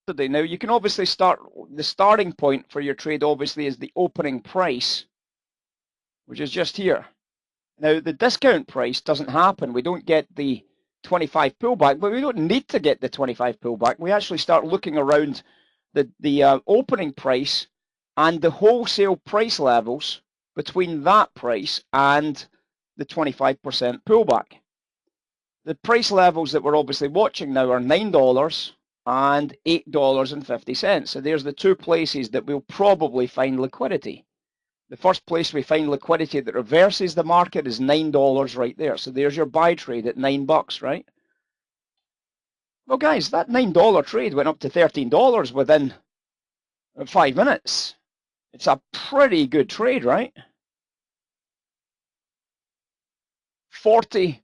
yesterday. Now, you can obviously start, the starting point for your trade obviously is the opening price, which is just here. Now, the discount price doesn't happen. We don't get the 25 pullback, but we don't need to get the 25 pullback. We actually start looking around the opening price and the wholesale price levels between that price and the 25% pullback. The price levels that we're obviously watching now are $9 and $8.50. So there's the two places that we'll probably find liquidity. The first place we find liquidity that reverses the market is $9 right there. So there's your buy trade at $9, right? Well, guys, that $9 trade went up to $13 within 5 minutes. It's a pretty good trade, right? 44%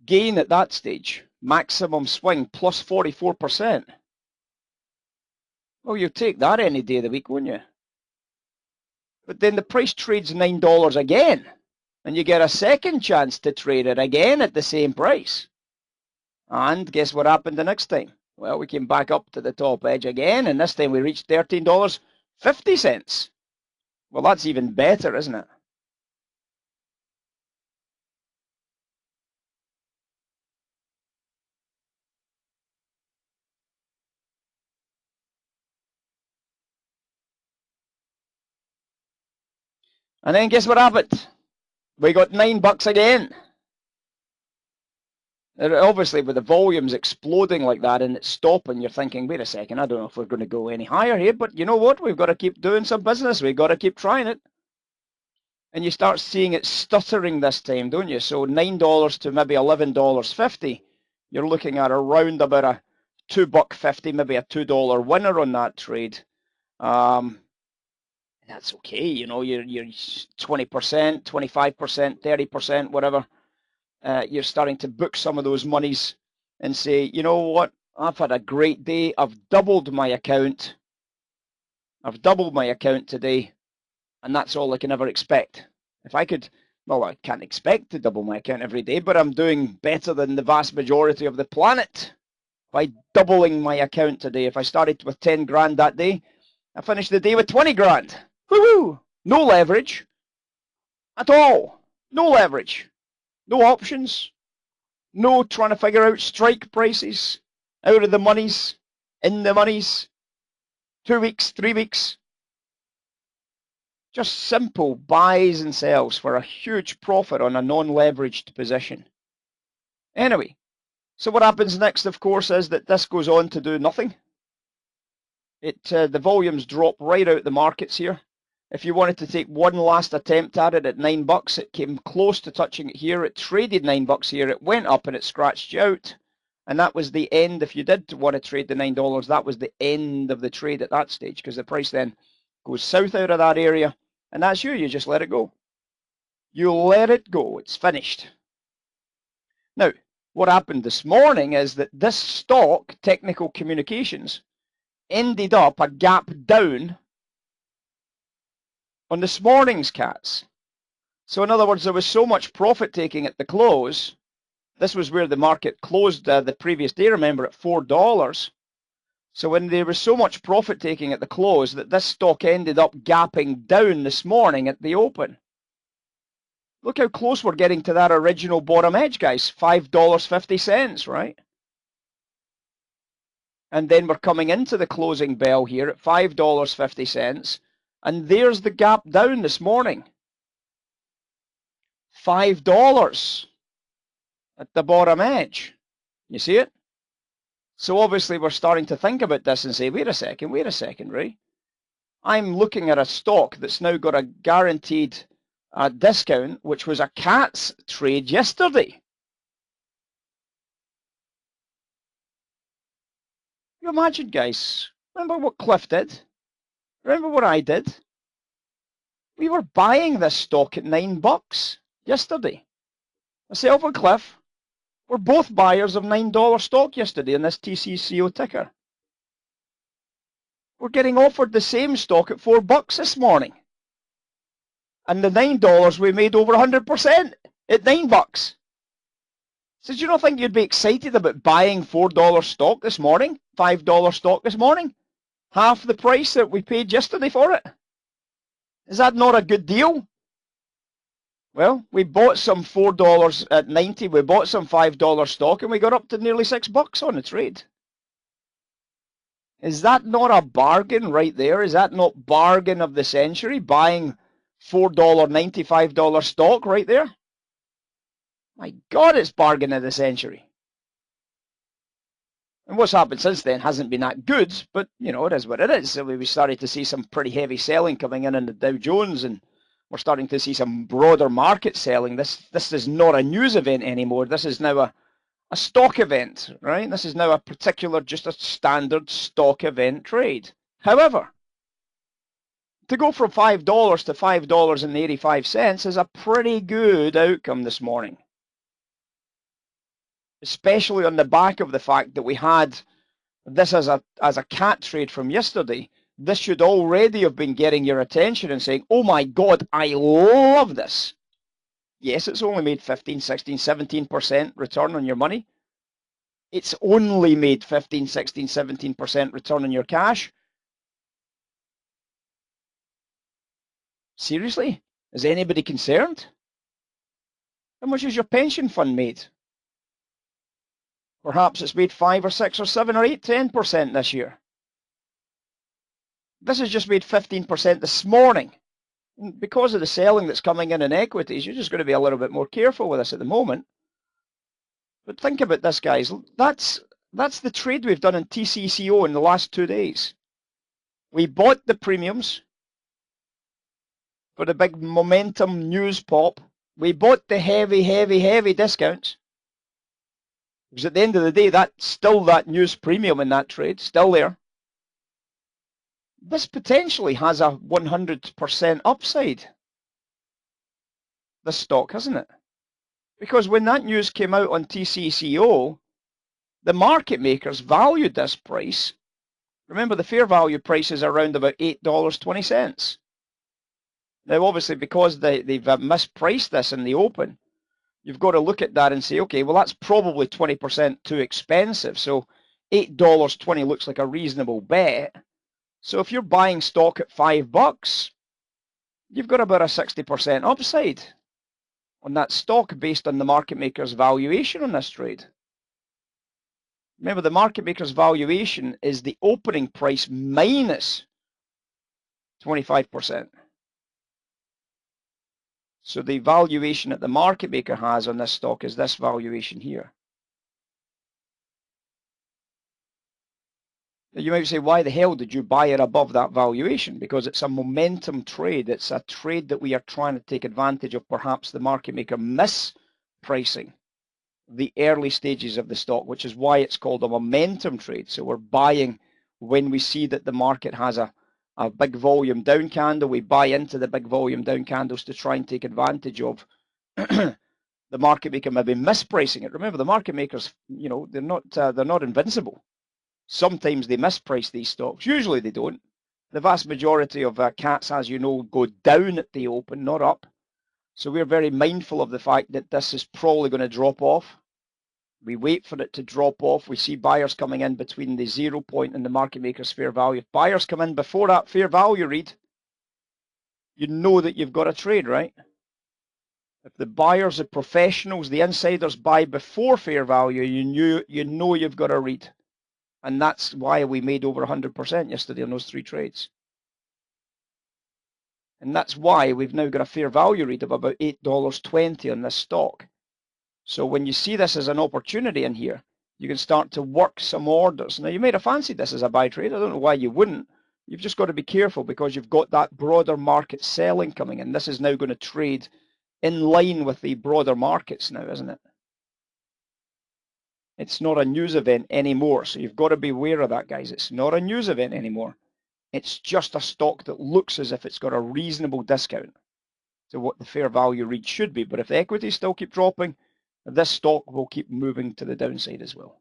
gain at that stage. Maximum swing plus 44%. Well, you'll take that any day of the week, wouldn't you? But then the price trades $9 again, and you get a second chance to trade it again at the same price. And guess what happened the next time? Well, we came back up to the top edge again, and this time we reached $13.50. Well, that's even better, isn't it? And then guess what happened? We got $9 again. Obviously, with the volumes exploding like that and it's stopping, you're thinking, wait a second, I don't know if we're going to go any higher here, but you know what? We've got to keep doing some business. We've got to keep trying it. And you start seeing it stuttering this time, don't you? So $9 to maybe $11.50. You're looking at around about a $2.50, maybe a $2 winner on that trade. That's okay, you know, you're 20%, 25%, 30%, whatever. You're starting to book some of those monies and say, you know what, I've had a great day. I've doubled my account. I've doubled my account today, and that's all I can ever expect. If I could, well, I can't expect to double my account every day, but I'm doing better than the vast majority of the planet by doubling my account today. If I started with 10 grand that day, I finished the day with 20 grand. Woohoo! No leverage at all. No leverage. No options. No trying to figure out strike prices, out of the monies, in the monies, 2 weeks, 3 weeks. Just simple buys and sells for a huge profit on a non-leveraged position. Anyway, so what happens next, of course, is that this goes on to do nothing. The volumes drop right out the markets here. If you wanted to take one last attempt at it at $9, it came close to touching it here. It traded $9 here. It went up and it scratched you out. And that was the end. If you did want to trade the $9, that was the end of the trade at that stage, because the price then goes south out of that area. And that's you. You just let it go. You let it go. It's finished. Now, what happened this morning is that this stock, Technical Communications, ended up a gap down on this morning's cats. So in other words, there was so much profit taking at the close. This was where the market closed the previous day, remember, at $4. So when there was so much profit taking at the close that this stock ended up gapping down this morning at the open. Look how close we're getting to that original bottom edge, guys. $5.50, right? And then we're coming into the closing bell here at $5.50. And there's the gap down this morning. $5 at the bottom edge. You see it? So obviously we're starting to think about this and say, wait a second, Ray. I'm looking at a stock that's now got a guaranteed discount, which was a cat's trade yesterday. You imagine, guys, remember what Cliff did? Remember what I did? We were buying this stock at $9 yesterday. Myself and Cliff were both buyers of $9 stock yesterday in this TCCO ticker. We're getting offered the same stock at $4 this morning. And the $9 we made over 100% at $9. So do you not think you'd be excited about buying $4 stock this morning, $5 stock this morning? Half the price that we paid yesterday for it? Is that not a good deal? Well, we bought some $4 at 90, we bought some $5 stock, and we got up to nearly $6 on the trade. Is that not a bargain right there? Is that not bargain of the century, buying $4.95 stock right there? My God, it's bargain of the century. And what's happened since then hasn't been that good, but, you know, it is what it is. So we started to see some pretty heavy selling coming in the Dow Jones, and we're starting to see some broader market selling. This is not a news event anymore. This is now a stock event, right? This is now a particular, just a standard stock event trade. However, to go from $5 to $5.85 is a pretty good outcome this morning, especially on the back of the fact that we had this as a cat trade from yesterday. This should already have been getting your attention and saying, oh my God, I love this. Yes, it's only made 15, 16, 17% return on your money. It's only made 15, 16, 17% return on your cash. Seriously? Is anybody concerned? How much has your pension fund made? Perhaps it's made 5 or 6 or 7 or 8, 10% this year. This has just made 15% this morning. And because of the selling that's coming in equities, you're just going to be a little bit more careful with this at the moment. But think about this, guys. That's the trade we've done in TCCO in the last 2 days. We bought the premiums for the big momentum news pop. We bought the heavy discounts. Because at the end of the day, that's still that news premium in that trade, still there. This potentially has a 100% upside, this stock, hasn't it? Because when that news came out on TCCO, the market makers valued this price. Remember, the fair value price is around about $8.20. Now, obviously, because they've mispriced this in the open, you've got to look at that and say, okay, well, that's probably 20% too expensive. So $8.20 looks like a reasonable bet. So if you're buying stock at $5, you've got about a 60% upside on that stock based on the market maker's valuation on this trade. Remember, the market maker's valuation is the opening price minus 25%. So the valuation that the market maker has on this stock is this valuation here. Now you might say, why the hell did you buy it above that valuation? Because it's a momentum trade. It's a trade that we are trying to take advantage of perhaps the market maker mispricing the early stages of the stock, which is why it's called a momentum trade. So we're buying when we see that the market has a big volume down candle. We buy into the big volume down candles to try and take advantage of the market maker maybe mispricing it. Remember, the market makers, you know, they're not invincible. Sometimes they misprice these stocks. Usually they don't. The vast majority of cats, as you know, go down at the open, not up. So we're very mindful of the fact that this is probably going to drop off. We wait for it to drop off. We see buyers coming in between the 0 point and the market maker's fair value. If buyers come in before that fair value read, you know that you've got a trade, right? If the buyers, the professionals, the insiders buy before fair value, you know you've got a read. And that's why we made over 100% yesterday on those 3 trades. And that's why we've now got a fair value read of about $8.20 on this stock. So when you see this as an opportunity in here, you can start to work some orders. Now, you might have fancied this as a buy trade. I don't know why you wouldn't. You've just got to be careful because you've got that broader market selling coming in. This is now going to trade in line with the broader markets now, isn't it? It's not a news event anymore. So you've got to be aware of that, guys. It's not a news event anymore. It's just a stock that looks as if it's got a reasonable discount to what the fair value read should be. But if the equities still keep dropping, this stock will keep moving to the downside as well.